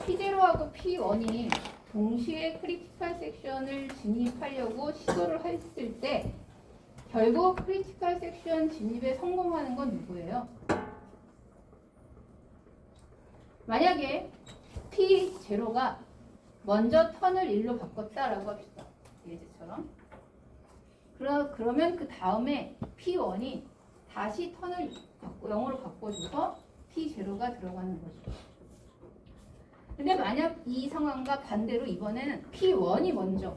[SPEAKER 1] P0하고 P1이 동시에 크리티컬 섹션을 진입하려고 시도를 했을 때 결국 크리티컬 섹션 진입에 성공하는 건 누구예요? 만약에 P0가 먼저 턴을 1로 바꿨다라고 합시다. 예제처럼. 그러면 그 다음에 P1이 다시 턴을 0으로 바꿔줘서 P0가 들어가는 거죠. 근데 만약 이 상황과 반대로 이번에는 P1이 먼저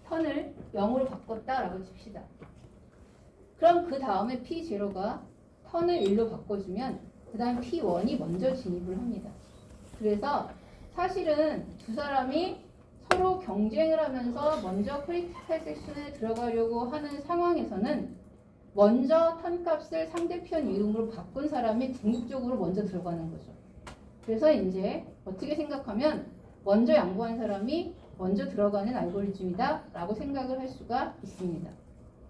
[SPEAKER 1] 턴을 0으로 바꿨다라고 칩시다. 그럼 그 다음에 P0가 턴을 1로 바꿔주면 그 다음 P1이 먼저 진입을 합니다. 그래서 사실은 두 사람이 서로 경쟁을 하면서 먼저 크리티컬 섹션에 들어가려고 하는 상황에서는 먼저 턴 값을 상대편 이름으로 바꾼 사람이 궁극적으로 먼저 들어가는 거죠. 그래서 이제 어떻게 생각하면 먼저 양보한 사람이 먼저 들어가는 알고리즘이다 라고 생각을 할 수가 있습니다.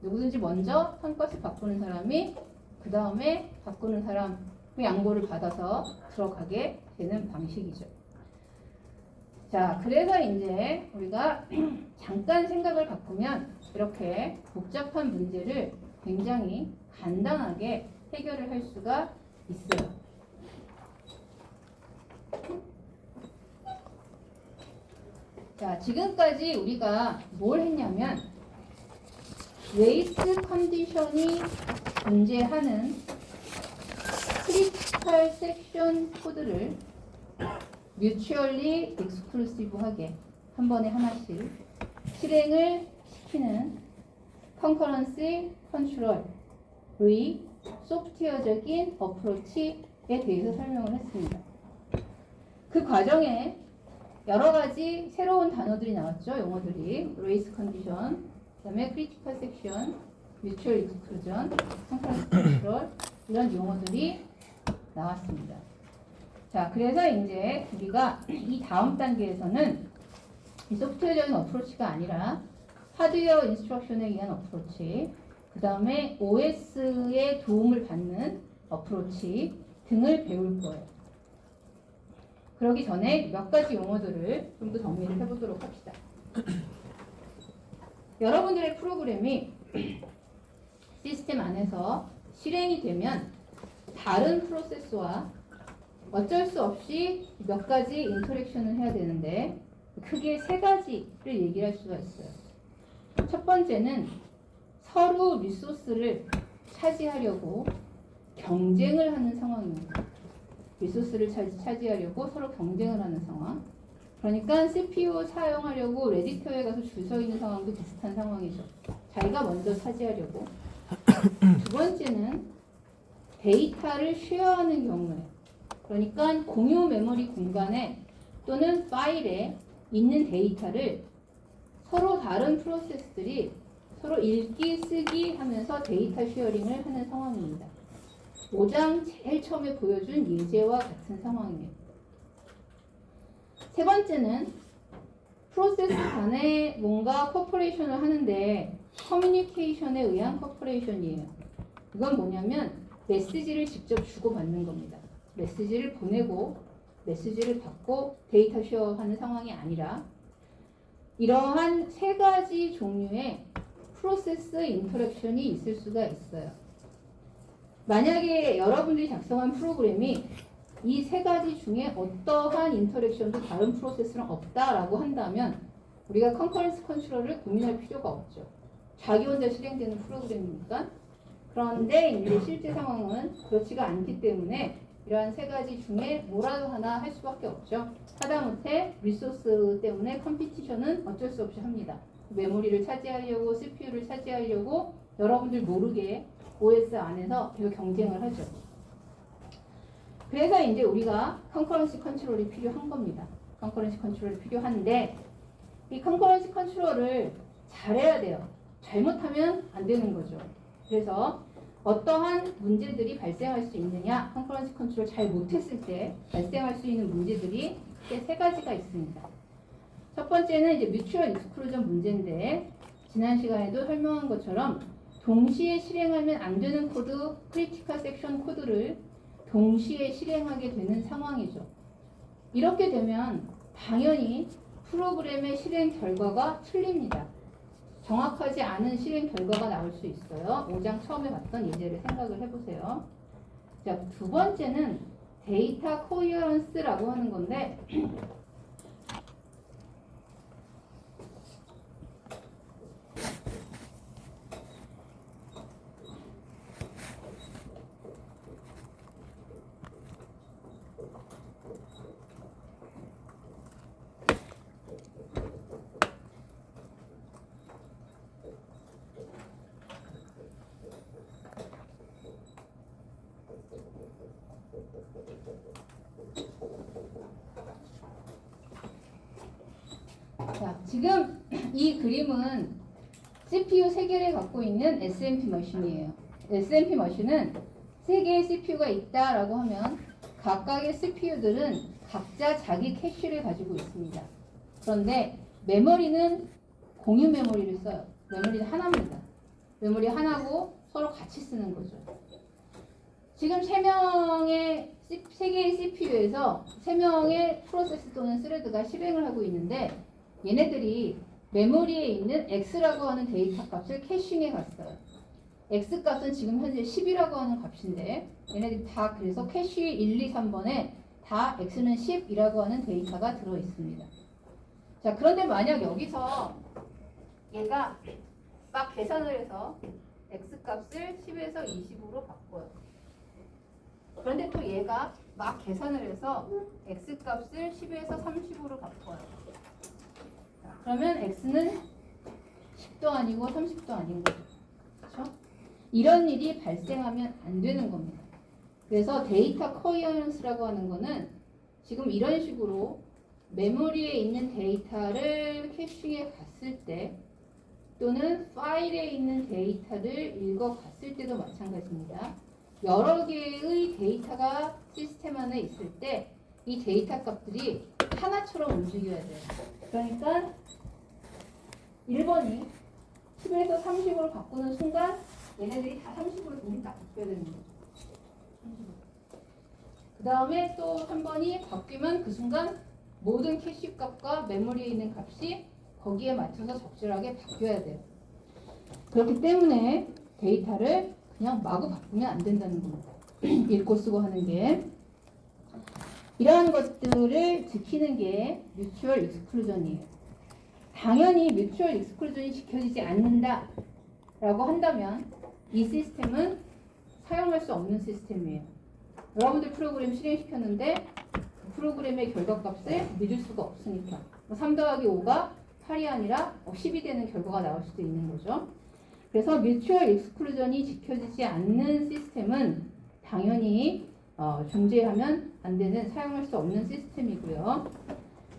[SPEAKER 1] 누구든지 먼저 턴 값을 바꾸는 사람이 그 다음에 바꾸는 사람 그 양보를 받아서 들어가게 되는 방식이죠. 자, 그래서 이제 우리가 잠깐 생각을 바꾸면 이렇게 복잡한 문제를 굉장히 간단하게 해결을 할 수가 있어요. 자, 지금까지 우리가 뭘 했냐면 레이스 컨디션이 존재하는 크리티컬 섹션 코드를 뮤추얼리 익스클루시브하게 한 번에 하나씩 실행을 시키는 컨커런시 컨트롤의 소프트웨어적인 어프로치에 대해서 설명을 했습니다. 그 과정에 여러 가지 새로운 단어들이 나왔죠. 용어들이 레이스 컨디션, 그다음에 크리티컬 섹션, 뮤추얼 익스클루전, 컨커런시 컨트롤 이런 용어들이 나왔습니다. 자, 그래서 이제 우리가 이 다음 단계에서는 이 소프트웨어적인 어프로치가 아니라 하드웨어 인스트럭션에 의한 어프로치, 그 다음에 OS의 도움을 받는 어프로치 등을 배울 거예요. 그러기 전에 몇 가지 용어들을 좀 더 정리를 해보도록 합시다. 여러분들의 프로그램이 시스템 안에서 실행이 되면 다른 프로세스와 어쩔 수 없이 몇 가지 인터랙션을 해야 되는데 크게 세 가지를 얘기할 수가 있어요. 첫 번째는 서로 리소스를 차지하려고 경쟁을 하는 상황입니다. 리소스를 차지하려고 서로 경쟁을 하는 상황. 그러니까 CPU 사용하려고 레디터에 가서 줄 서 있는 상황도 비슷한 상황이죠. 자기가 먼저 차지하려고. 두 번째는 데이터를 쉐어하는 경우에, 그러니까 공유 메모리 공간에 또는 파일에 있는 데이터를 서로 다른 프로세스들이 서로 읽기, 쓰기 하면서 데이터 쉐어링을 하는 상황입니다. 5장 제일 처음에 보여준 예제와 같은 상황이에요. 세 번째는 프로세스 간에 뭔가 커퍼레이션을 하는데 커뮤니케이션에 의한 커퍼레이션이에요. 이건 뭐냐면 메시지를 직접 주고받는 겁니다. 메시지를 보내고 메시지를 받고 데이터 쉐어하는 상황이 아니라 이러한 세 가지 종류의 프로세스 인터랙션이 있을 수가 있어요. 만약에 여러분들이 작성한 프로그램이 이 세 가지 중에 어떠한 인터랙션도 다른 프로세스랑 없다라고 한다면 우리가 컨커런스 컨트롤을 고민할 필요가 없죠. 자기 혼자 실행되는 프로그램이니까. 그런데 이제 실제 상황은 그렇지가 않기 때문에 이러한 세 가지 중에 뭐라도 하나 할 수밖에 없죠. 하다못해 리소스 때문에 컴피티션은 어쩔 수 없이 합니다. 메모리를 차지하려고 CPU를 차지하려고 여러분들 모르게 OS 안에서 계속 경쟁을 하죠. 그래서 이제 우리가 컨커런시 컨트롤이 필요한 겁니다. 컨커런시 컨트롤이 필요한데 이 컨커런시 컨트롤을 잘해야 돼요. 잘못하면 안 되는 거죠. 그래서 어떠한 문제들이 발생할 수 있느냐, 컨커런시 컨트롤 잘 못했을 때 발생할 수 있는 문제들이 크게 세 가지가 있습니다. 첫 번째는 이제 뮤추얼 익스클루전 문제인데 지난 시간에도 설명한 것처럼 동시에 실행하면 안 되는 코드, 크리티컬 섹션 코드를 동시에 실행하게 되는 상황이죠. 이렇게 되면 당연히 프로그램의 실행 결과가 틀립니다. 정확하지 않은 실행 결과가 나올 수 있어요. 5장 처음에 봤던 예제를 생각을 해보세요. 자, 두 번째는 데이터 코어런스라고 하는 건데 자, 지금 이 그림은 CPU 3개를 갖고 있는 SMP 머신이에요. SMP 머신은 3개의 CPU가 있다라고 하면 각각의 CPU들은 각자 자기 캐시를 가지고 있습니다. 그런데 메모리는 공유 메모리를 써요. 메모리는 하나입니다. 메모리 하나고 서로 같이 쓰는 거죠. 지금 3개의 CPU에서 3명의 프로세스 또는 스레드가 실행을 하고 있는데 얘네들이 메모리에 있는 X라고 하는 데이터 값을 캐싱해 갔어요. X 값은 지금 현재 10이라고 하는 값인데 얘네들이 다 그래서 캐시 1, 2, 3번에 다 X는 10이라고 하는 데이터가 들어 있습니다. 자, 그런데 만약 여기서 얘가 막 계산을 해서 X 값을 10에서 20으로 바꿔요. 그런데 또 얘가 막 계산을 해서 X 값을 10에서 30으로 바꿔요. 그러면 X는 10도 아니고 30도 아닌 거죠. 그렇죠? 이런 일이 발생하면 안 되는 겁니다. 그래서 데이터 코어런스라고 하는 거는 지금 이런 식으로 메모리에 있는 데이터를 캐싱해 갔을 때 또는 파일에 있는 데이터를 읽어 갔을 때도 마찬가지입니다. 여러 개의 데이터가 시스템 안에 있을 때 이 데이터 값들이 하나처럼 움직여야 돼요. 그러니까 1번이 10에서 30으로 바꾸는 순간 얘네들이 다 30으로 동시에 딱 바뀌어야 되는 거죠. 그 다음에 또 3번이 바뀌면 그 순간 모든 캐시 값과 메모리에 있는 값이 거기에 맞춰서 적절하게 바뀌어야 돼요. 그렇기 때문에 데이터를 그냥 마구 바꾸면 안 된다는 겁니다. 읽고 쓰고 하는 게. 이러한 것들을 지키는 게 뮤추얼 익스클루전이에요. 당연히 뮤추얼 익스클루전이 지켜지지 않는다라고 한다면 이 시스템은 사용할 수 없는 시스템이에요. 여러분들 프로그램 실행시켰는데 그 프로그램의 결과값을 믿을 수가 없으니까 3 더하기 5가 8이 아니라 10이 되는 결과가 나올 수도 있는 거죠. 그래서 뮤추얼 익스클루전이 지켜지지 않는 시스템은 당연히 존재하면 안 되는, 사용할 수 없는 시스템이고요.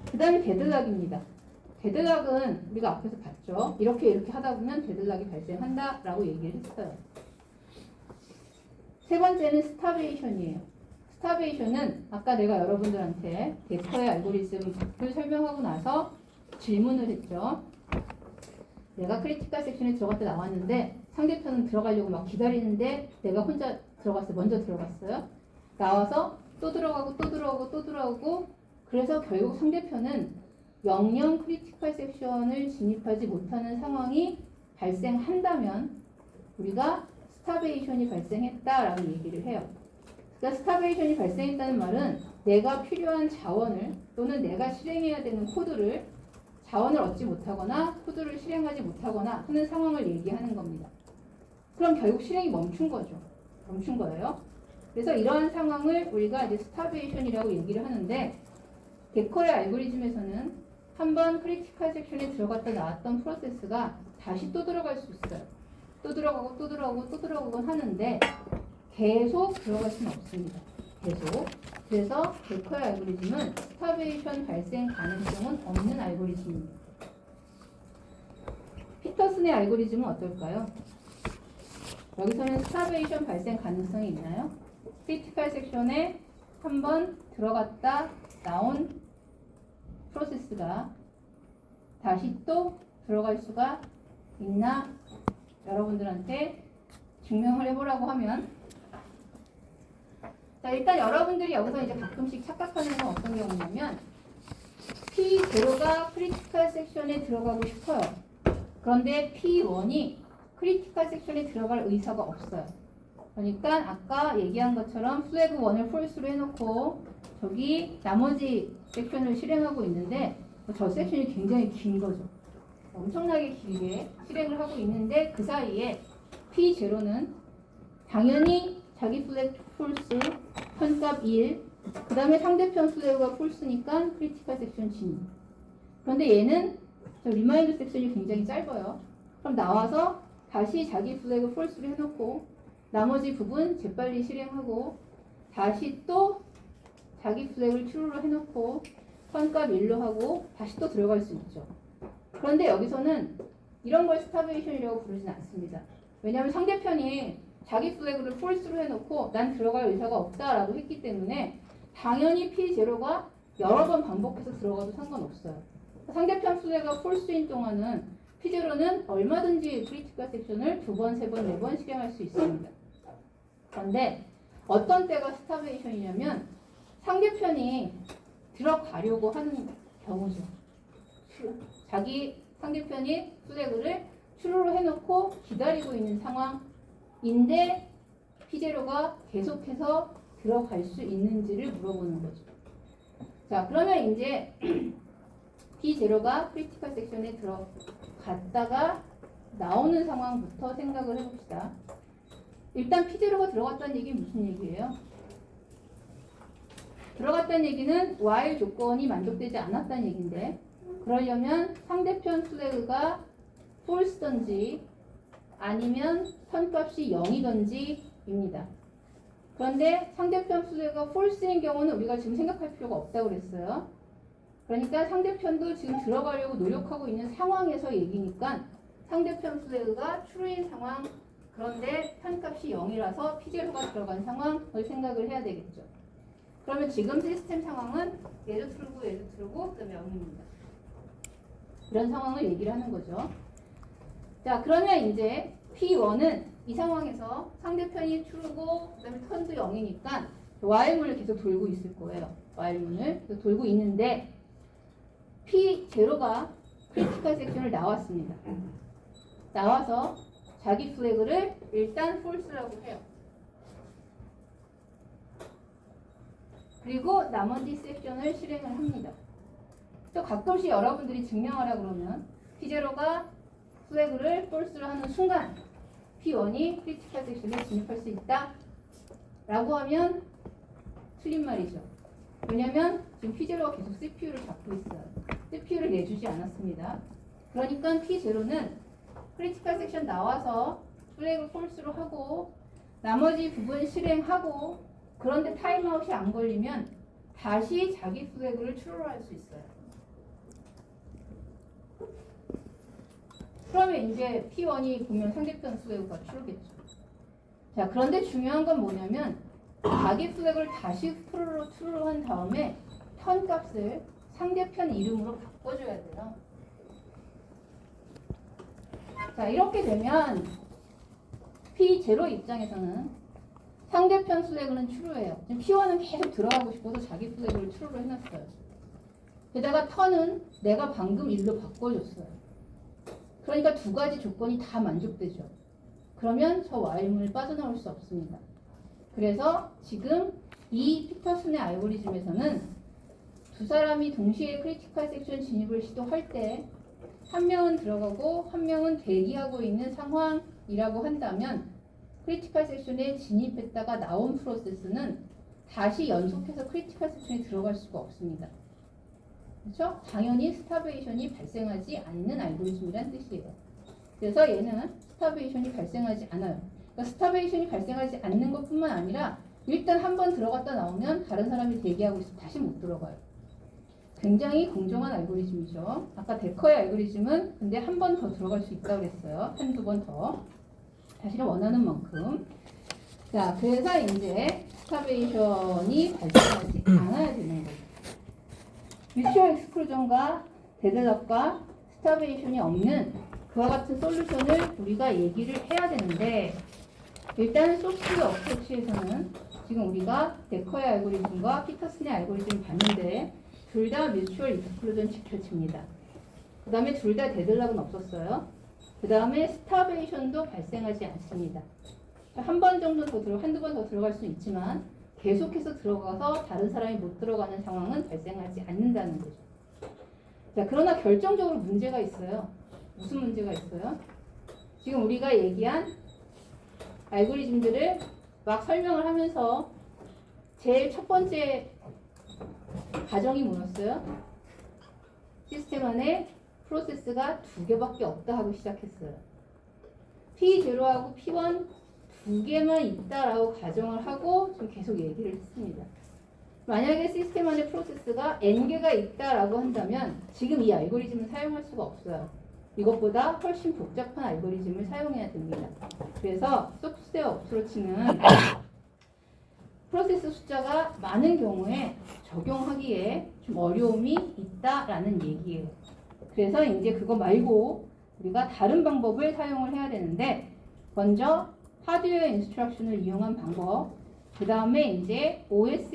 [SPEAKER 1] 그 다음에 데드락입니다. 데드락은 우리가 앞에서 봤죠. 이렇게 하다 보면 데드락이 발생한다라고 얘기를 했어요. 세 번째는 스타베이션이에요. 스타베이션은 아까 내가 여러분들한테 데커의 알고리즘을 설명하고 나서 질문을 했죠. 내가 크리티컬 섹션에 들어갔다 나왔는데 상대편은 들어가려고 막 기다리는데 내가 혼자 들어갔어요. 먼저 들어갔어요. 나와서 또 들어가고 또 들어가고 또 들어가고, 그래서 결국 상대편은 영영 크리티컬 섹션을 진입하지 못하는 상황이 발생한다면 우리가 스타베이션이 발생했다라고 얘기를 해요. 그러니까 스타베이션이 발생했다는 말은 내가 필요한 자원을 또는 내가 실행해야 되는 코드를, 자원을 얻지 못하거나 코드를 실행하지 못하거나 하는 상황을 얘기하는 겁니다. 그럼 결국 실행이 멈춘 거죠. 멈춘 거예요. 그래서 이러한 상황을 우리가 이제 스타베이션이라고 얘기를 하는데, 데커의 알고리즘에서는 한번 크리티컬 섹션에 들어갔다 나왔던 프로세스가 다시 또 들어갈 수 있어요. 또 들어가고 또 들어가고 또 들어가고 하는데 계속 들어갈 수는 없습니다. 계속. 그래서 데커의 알고리즘은 스타베이션 발생 가능성은 없는 알고리즘입니다. 피터슨의 알고리즘은 어떨까요? 여기서는 스타베이션 발생 가능성이 있나요? 크리티컬 섹션에 한번 들어갔다 나온 프로세스가 다시 또 들어갈 수가 있나? 여러분들한테 증명을 해보라고 하면, 자, 일단 여러분들이 여기서 이제 가끔씩 착각하는 건 어떤 경우냐면 P0가 크리티컬 섹션에 들어가고 싶어요. 그런데 P1이 크리티컬 섹션에 들어갈 의사가 없어요. 그러니까 아까 얘기한 것처럼 플래그 1을 폴스로 해놓고 저기 나머지 섹션을 실행하고 있는데 저 섹션이 굉장히 긴 거죠. 엄청나게 길게 실행을 하고 있는데 그 사이에 P0는 당연히 자기 플래그 폴스, 현값 1, 그 다음에 상대편 플래그가 폴스니까 크리티컬 섹션 진입. 그런데 얘는 저 리마인드 섹션이 굉장히 짧아요. 그럼 나와서 다시 자기 플래그 폴스로 해놓고 나머지 부분 재빨리 실행하고 다시 또 자기 플래그를 true로 해놓고 현값 1로 하고 다시 또 들어갈 수 있죠. 그런데 여기서는 이런 걸 스타베이션이라고 부르진 않습니다. 왜냐하면 상대편이 자기 플래그를 false로 해놓고 난 들어갈 의사가 없다라고 했기 때문에 당연히 P0가 여러 번 반복해서 들어가도 상관없어요. 상대편 플래그가 false인 동안은 P0는 얼마든지 크리티컬 섹션을 2번, 3번, 4번 실행할 수 있습니다. 그런데 어떤 때가 스타베이션이냐면 상대편이 들어가려고 하는 경우죠. 자기 상대편이 플래그를 true로 해놓고 기다리고 있는 상황인데 P0가 계속해서 들어갈 수 있는지를 물어보는 거죠. 자, 그러면 이제 P0가 크리티컬 섹션에 들어갔다가 나오는 상황부터 생각을 해봅시다. 일단 P0가 들어갔다는 얘기는 무슨 얘기예요? 들어갔다는 얘기는 while 조건이 만족되지 않았다는 얘기인데, 그러려면 상대편 플래그가 false든지 아니면 현값이 0이든지입니다. 그런데 상대편 플래그가 false인 경우는 우리가 지금 생각할 필요가 없다고 그랬어요. 그러니까 상대편도 지금 들어가려고 노력하고 있는 상황에서 얘기니까 상대편 플래그가 true인 상황, 그런데 현값이 0이라서 P0가 들어간 상황을 생각을 해야 되겠죠. 그러면 지금 시스템 상황은 얘도 true고 얘도 true고 그 다음에 0입니다. 이런 상황을 얘기를 하는 거죠. 자, 그러면 이제 P1은 이 상황에서 상대편이 true고 그 다음에 턴도 0이니까 while문을 계속 돌고 있을 거예요. while문을 계속 돌고 있는데 P0가 크리티컬 섹션을 나왔습니다. 나와서 자기 플래그를 일단 false라고 해요. 그리고 나머지 섹션을 실행을 합니다. 또 가끔씩 여러분들이 증명하라 그러면 P0가 플래그를 false로 하는 순간 P1이 크리티컬 섹션에 진입할 수 있다 라고 하면 틀린 말이죠. 왜냐면 지금 P0가 계속 CPU를 잡고 있어요. CPU를 내주지 않았습니다. 그러니까 P0는 크리티컬 섹션 나와서 플래그 false로 하고 나머지 부분 실행하고 그런데 타임아웃이 안 걸리면 다시 자기 플래그를 true로 할 수 있어요. 그러면 이제 P1이 보면 상대편 플래그가 true겠죠. 자, 그런데 중요한 건 뭐냐면 자기 플래그를 다시 true로 한 다음에 턴 값을 상대편 이름으로 바꿔줘야 돼요. 자, 이렇게 되면 P0 입장에서는 상대편 플래그는 true예요. 지금 P1은 계속 들어가고 싶어서 자기 플래그를 true로 해놨어요. 게다가 턴은 내가 방금 일로 바꿔줬어요. 그러니까 두 가지 조건이 다 만족되죠. 그러면 저 while문을 빠져나올 수 없습니다. 그래서 지금 이 피터슨의 알고리즘에서는 두 사람이 동시에 크리티컬 섹션 진입을 시도할 때 한 명은 들어가고 한 명은 대기하고 있는 상황이라고 한다면 크리티컬 섹션에 진입했다가 나온 프로세스는 다시 연속해서 크리티컬 섹션에 들어갈 수가 없습니다. 그렇죠? 당연히 스타베이션이 발생하지 않는 알고리즘이란 뜻이에요. 그래서 얘는 스타베이션이 발생하지 않아요. 그러니까 스타베이션이 발생하지 않는 것뿐만 아니라 일단 한 번 들어갔다 나오면 다른 사람이 대기하고 있으면 다시 못 들어가요. 굉장히 공정한 알고리즘이죠. 아까 데커의 알고리즘은 근데 한 번 더 들어갈 수 있다고 그랬어요. 한두 번 더. 자신이 원하는 만큼. 자, 그래서 이제 스타베이션이 발생하지 않아야 되는 거죠. 뮤추얼 엑스클루전과 데드락과 스타베이션이 없는 그와 같은 솔루션을 우리가 얘기를 해야 되는데 일단 소프트 어프로치에서는 지금 우리가 데커의 알고리즘과 피터슨의 알고리즘을 봤는데 둘 다 뮤추얼 엑스클루전 지켜집니다. 그 다음에 둘 다 데드락은 없었어요. 그 다음에 스타베이션도 발생하지 않습니다. 한 번 정도 더 한두 번 더 들어갈 수는 있지만 계속해서 들어가서 다른 사람이 못 들어가는 상황은 발생하지 않는다는 거죠. 자, 그러나 결정적으로 문제가 있어요. 무슨 문제가 있어요? 지금 우리가 얘기한 알고리즘들을 막 설명을 하면서 제일 첫 번째 가정이 뭐였어요? 시스템 안에 프로세스가 두 개밖에 없다 하고 시작했어요. P0하고 P1 두 개만 있다라고 가정을 하고 지금 계속 얘기를 했습니다. 만약에 시스템 안에 프로세스가 N개가 있다라고 한다면 지금 이 알고리즘을 사용할 수가 없어요. 이것보다 훨씬 복잡한 알고리즘을 사용해야 됩니다. 그래서 소프트웨어 어프로치는 프로세스 숫자가 많은 경우에 적용하기에 좀 어려움이 있다라는 얘기예요. 그래서 이제 그거 말고 우리가 다른 방법을 사용을 해야 되는데 먼저 하드웨어 인스트럭션을 이용한 방법, 그 다음에 이제 OS에서